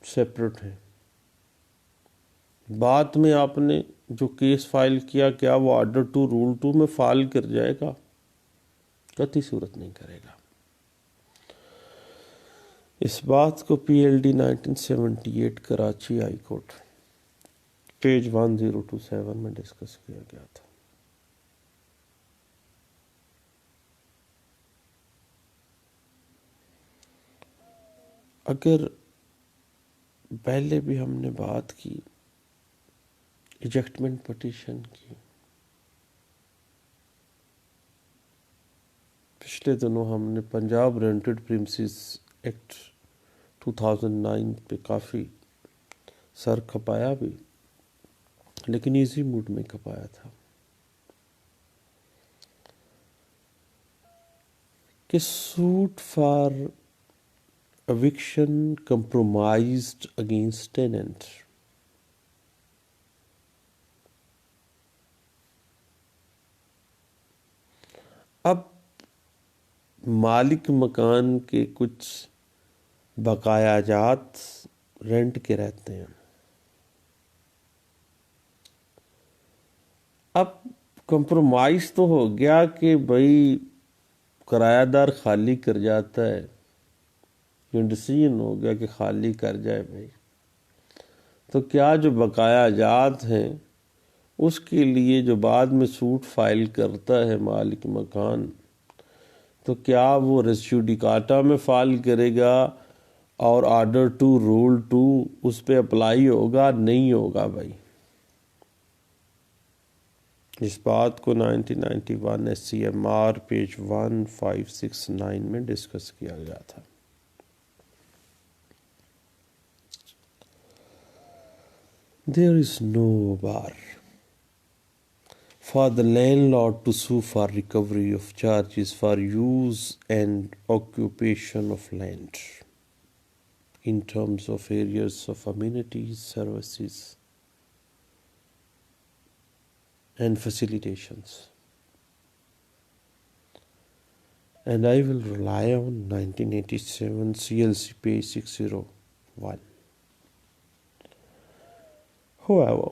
سیپریٹ ہیں، بعد میں آپ نے جو کیس فائل کیا کیا وہ آرڈر 2 رول 2 میں فائل کر جائے گا؟ قطعی صورت نہیں کرے گا۔ اس بات کو PLD 1978 Karachi high court page 1027 میں ڈسکس کیا گیا تھا۔ اگر پہلے بھی ہم نے بات کی ایجیکٹمنٹ پٹیشن کی، پچھلے دنوں ہم نے پنجاب رینٹڈ پریمسز ایکٹ 2009 پہ کافی سر کھپایا بھی، لیکن ایزی موڈ میں کھپایا تھا کہ suit for eviction compromised against tenant. اب مالک مکان کے کچھ بقایا جات رینٹ کے رہتے ہیں. اب کمپرومائز تو ہو گیا کہ بھائی کرایہ دار خالی کر جاتا ہے، یہ ڈیسیژن ہو گیا کہ خالی کر جائے بھائی، تو کیا جو بقایا جات ہیں اس کے لیے جو بعد میں سوٹ فائل کرتا ہے مالک مکان، تو کیا وہ ریس جوڈیکاٹا میں فائل کرے گا اور آرڈر 2 رول 2 اس پہ اپلائی ہوگا؟ نہیں ہوگا بھائی. اس بات کو 1991 SCMR پیج 1569 میں ڈسکس کیا گیا تھا. There is no bar for the landlord to sue for recovery of charges for use and occupation of land in terms of areas of amenities, services, and facilitations. And I will rely on 1987 CLC page 601. However,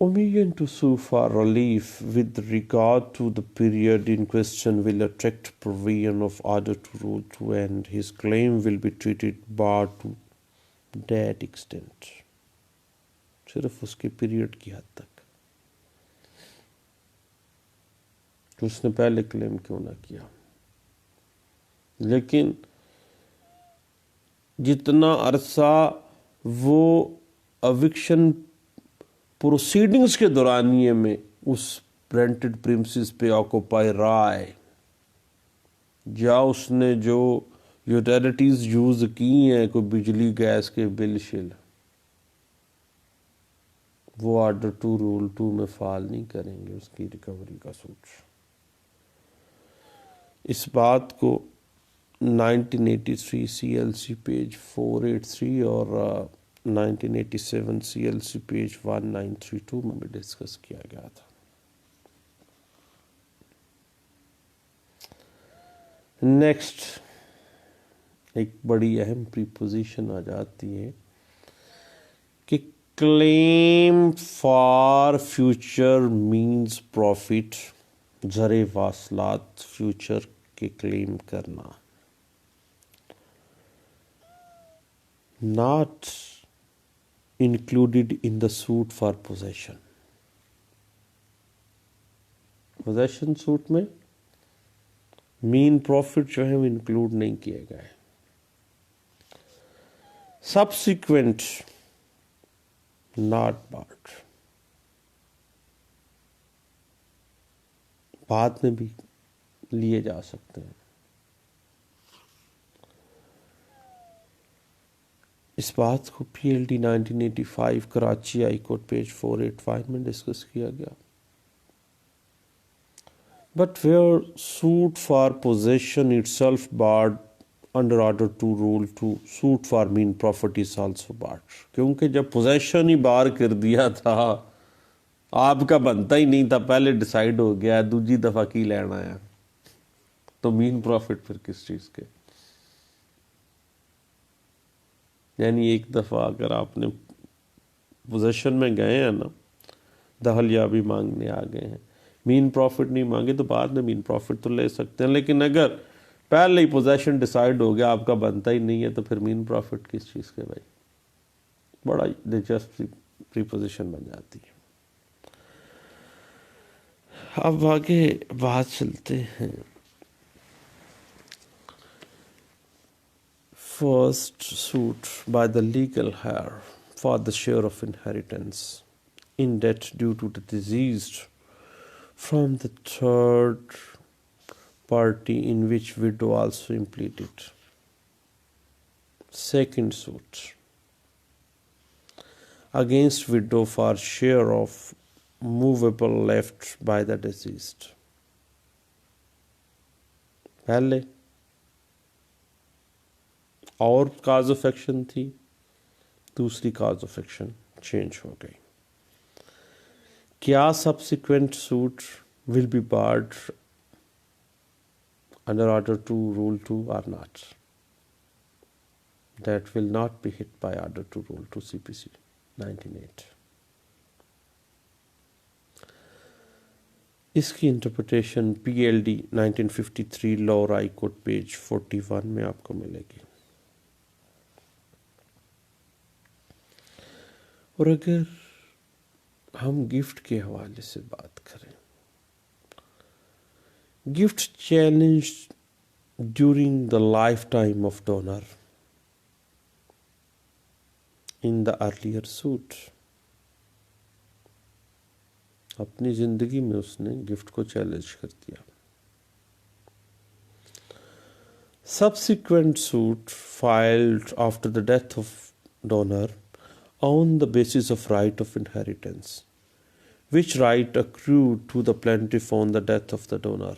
omission to sue for relief with regard to the period in question will attract provision of Order to Rule 2 and his claim will be treated bar to that extent. صرف اس کے period کی حد تک کہ اس نے پہلے کلیم کیوں نہ کیا. لیکن جتنا عرصہ وہ ایوکشن پروسیڈنگز کے دورانیے میں اس رینٹڈ پریمسز پہ آکوپائی رہا ہے، یا اس نے جو یوٹیلیٹیز یوز کی ہیں، کوئی بجلی گیس کے بل شل، وہ آرڈر 2 رول 2 میں فعال نہیں کریں گے اس کی ریکوری کا سوٹ. اس بات کو 1983 CLC پیج 483 اور 1987 CLC پیج 1932 میں بھی ڈسکس کیا گیا تھا. نیکسٹ ایک بڑی اہم پریپوزیشن آ جاتی ہے کہ کلیم فار فیوچر مینز پروفٹ، زر واصلات فیوچر کے کلیم کرنا. not included in the suit for possession. possession suit میں مین پروفٹ جو ہے وہ انکلوڈ نہیں کیے گئے. subsequent not part، بعد میں بھی لیے جا سکتے ہیں. اس بات کو PLD 1985 Karachi high court page 485 میں ڈسکس کیا گیا. But where suit for possession itself barred under Order 2 Rule 2, suit for mean profit is also barred. کیونکہ جب possession ہی بار کر دیا تھا، آپ کا بنتا ہی نہیں تھا، پہلے ڈیسائیڈ ہو گیا، دوسری دفعہ کی لینا ہے، تو مین پروفٹ پھر کس چیز کے؟ یعنی ایک دفعہ اگر آپ نے پوزیشن میں گئے ہیں نا، دخل یابی مانگنے آ گئے ہیں، مین پروفٹ نہیں مانگے تو بعد میں مین پروفٹ تو لے سکتے ہیں. لیکن اگر پہلے ہی پوزیشن ڈیسائیڈ ہو گیا، آپ کا بنتا ہی نہیں ہے، تو پھر مین پروفٹ کس چیز کے بھائی؟ بڑا دلچسپ پریپوزیشن بن جاتی ہے. اب آگے بات چلتے ہیں. First suit by the legal heir for the share of inheritance in debt due to the deceased from the third party in which widow also impleted. Second suit against widow for share of movable left by the deceased. پہلے اور cause of action تھی، دوسری cause of action change ہو گئی. کیا subsequent suit will be barred under Order 2, Rule 2 or not? That will not be hit by Order 2, Rule 2 CPC 1908. اس کی interpretation PLD 1953 Lahore high court page 41 میں آپ کو ملے گی. اور اگر ہم گفٹ کے حوالے سے بات کریں، gift challenge during the life time of donor in the earlier suit, اپنی زندگی میں اس نے گفٹ کو چیلنج کر دیا. Subsequent suit filed after the death of donor on the basis of right of inheritance, which right accrued to the plaintiff on the death of the donor.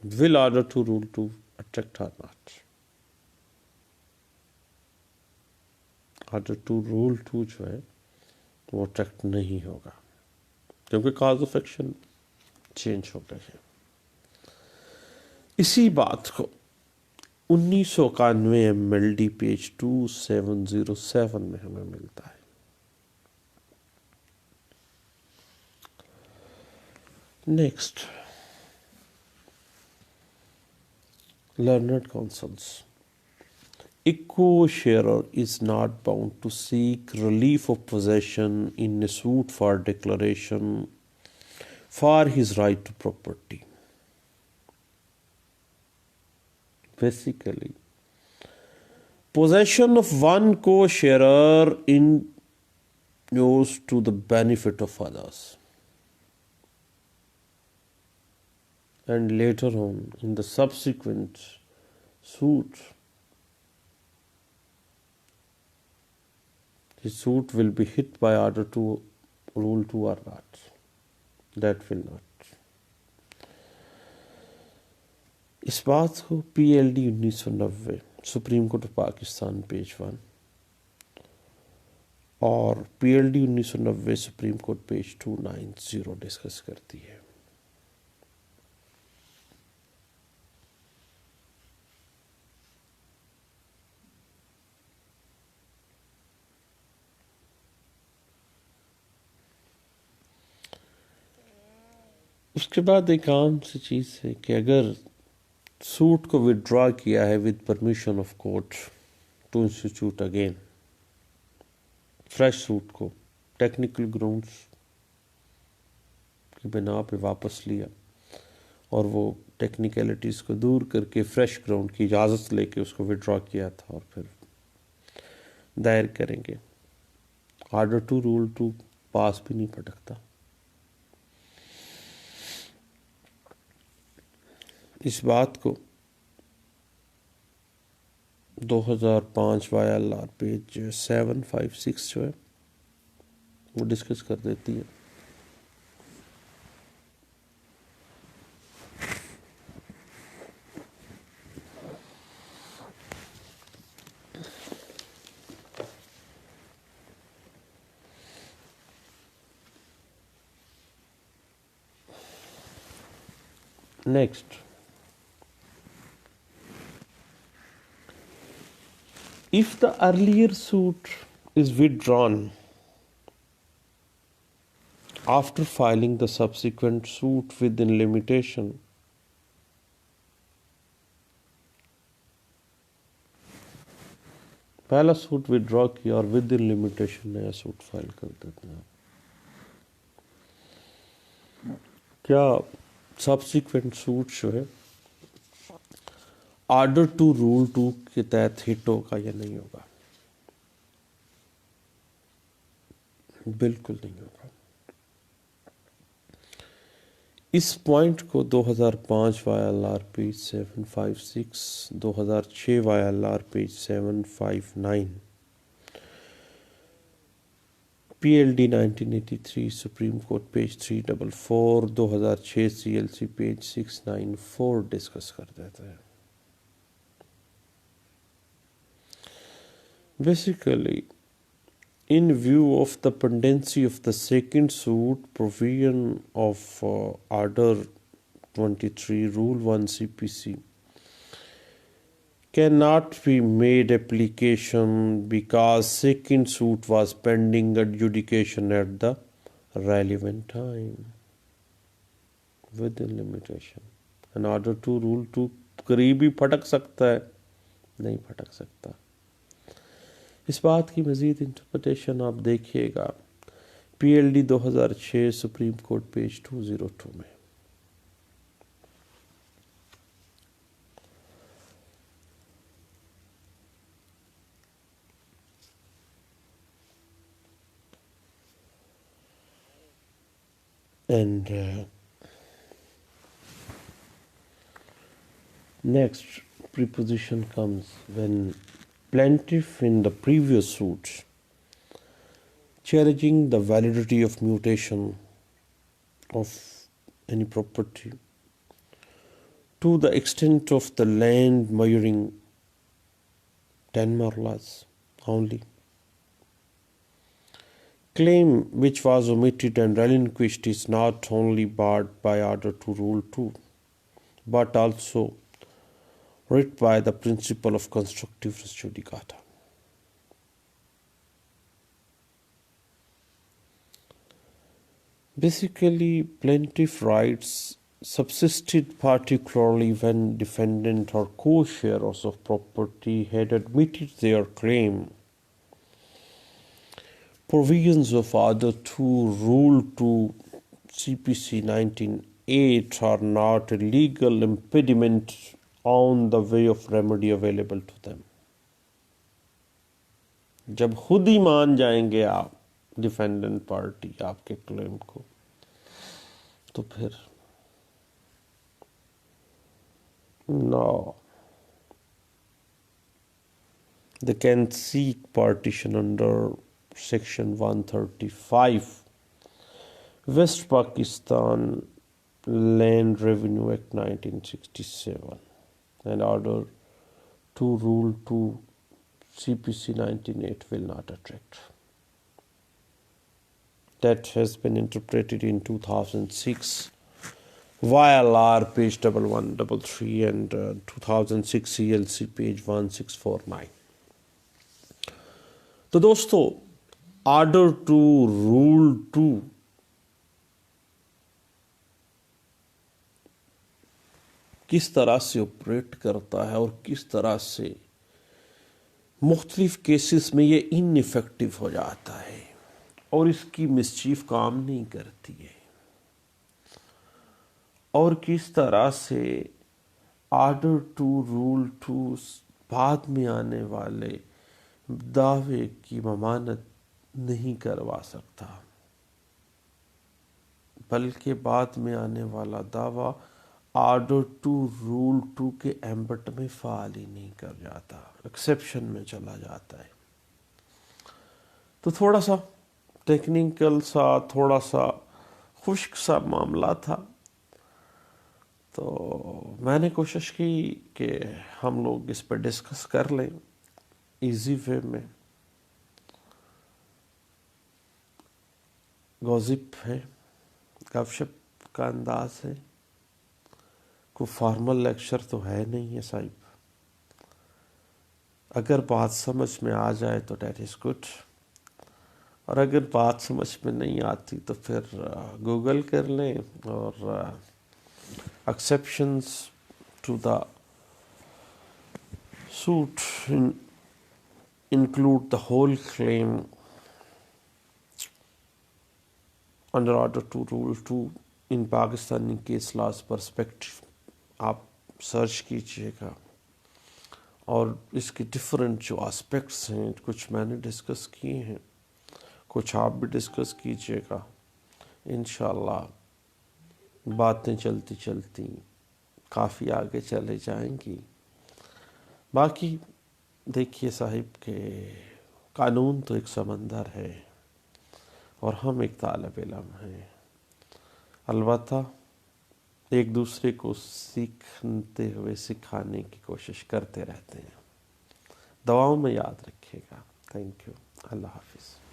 Will Order 2 Rule 2 attract or not? Order 2 Rule 2 جو ہے وہ attract نہیں ہوگا، کیونکہ cause of action change ہو گئے ہیں. اسی بات کو 1991 MLD پیج 2707 میں ہمیں ملتا ہے. Next, learned counsels. A co-sharer is not bound to seek relief of possession in a suit for declaration for his right to property. Basically, possession of one co-sharer inures to the benefit of others. And later on, in the subsequent suit, the suit will be hit by Order 2, Rule 2 or not. That will not. اس بات کو PLD 1990 supreme court of Pakistan page 1 اور PLD 1990 supreme court page 290 discuss کرتی ہے. اس کے بعد ایک عام سی چیز ہے کہ اگر سوٹ کو وڈرا کیا ہے with permission of court to institute again fresh suit کو ٹیکنیکل گراؤنڈس کی بنا پہ واپس لیا اور وہ ٹیکنیکلٹیز کو دور کر کے فریش گراؤنڈ کی اجازت لے کے اس کو وڈرا کیا تھا اور پھر دائر کریں گے، Order 2 Rule 2 پاس بھی نہیں پھٹکتا. اس بات کو 2005 YLR پیج 756 جو ہے وہ ڈسکس کر دیتی ہے. Next, if the earlier suit is withdrawn after filing the subsequent suit within limitation, پہلا سوٹ withdraw کیا اور within limitation نیا سوٹ فائل کر دیتے ہیں. کیا subsequent سوٹ جو ہے Order 2 Rule 2 کے تحت ہٹ ہوگا یا نہیں ہوگا؟ بالکل نہیں ہوگا. اس پوائنٹ کو 2005 Y L R page 756، 2006 Y L R page 759، P L D 1983 supreme court page 344، 2006 C L C page 694 discuss کر دیتا ہے. Basically, in view of the pendency of the second suit, provision of Order 23 Rule 1 CPC cannot be made application because second suit was pending adjudication at the relevant time within limitation. And Order 2 Rule 2 قریب ہی پھٹک سکتا ہے، نہیں پھٹک سکتا. اس بات کی مزید interpretation آپ دیکھیے گا P L D 2006 supreme court page 202 میں. And next preposition comes when plaintiff in the previous suit challenging the validity of mutation of any property to the extent of the land measuring 10 marlas only. Claim which was omitted and relinquished is not only barred by Order 2 Rule 2, but also writ by the principle of constructive res judicata. Basically, plaintiff rights subsisted particularly when defendant or co-sharers of property had admitted their claim. Provisions of Order 2 Rule 2 CPC 1908 are not a legal impediment on the way of remedy available to them. جب خود ہی مان جائیں گے آپ defendant party آپ کے کلیم کو، تو پھر نو they can seek partition under Section 135 West Pakistan Land Revenue Act 1967 and Order 2 Rule 2 CPC 1908 will not attract. That has been interpreted in 2006 YLR page 1133 and 2006 CLC page 1649. تو دوستو آرڈر 2 رول 2 کس طرح سے آپریٹ کرتا ہے اور کس طرح سے مختلف کیسز میں یہ ان ایفیکٹو ہو جاتا ہے اور اس کی مسچیف کام نہیں کرتی ہے، اور کس طرح سے آرڈر 2 رول 2 بعد میں آنے والے دعوے کی ممانت نہیں کروا سکتا، بلکہ بعد میں آنے والا دعویٰ آرڈر 2 رول 2 کے ایمبٹ میں فعال ہی نہیں کر جاتا، ایکسیپشن میں چلا جاتا ہے. تو تھوڑا سا ٹیکنیکل سا، تھوڑا سا خشک سا معاملہ تھا، تو میں نے کوشش کی کہ ہم لوگ اس پہ ڈسکس کر لیں ایزی وے میں. گوزپ ہے، گپ شپ کا انداز ہے، کوئی فارمل لیکچر تو ہے نہیں ہے صاحب. اگر بات سمجھ میں آ جائے تو دیٹ از گڈ، اور اگر بات سمجھ میں نہیں آتی تو پھر گوگل کر لیں اور exceptions to the suit include the whole claim under Order 2 Rule 2 in Pakistani case laws perspective. آپ سرچ کیجئے گا اور اس کے ڈفرینٹ جو آسپیکٹس ہیں کچھ میں نے ڈسکس کیے ہیں، کچھ آپ بھی ڈسکس کیجیے گا، انشاءاللہ باتیں چلتی چلتی کافی آگے چلے جائیں گی۔ باقی دیکھیے صاحب کہ قانون تو ایک سمندر ہے اور ہم ایک طالب علم ہیں، البتہ ایک دوسرے کو سیکھتے ہوئے سکھانے کی کوشش کرتے رہتے ہیں۔ دعاؤں میں یاد رکھیے گا۔ تھینک یو، اللہ حافظ۔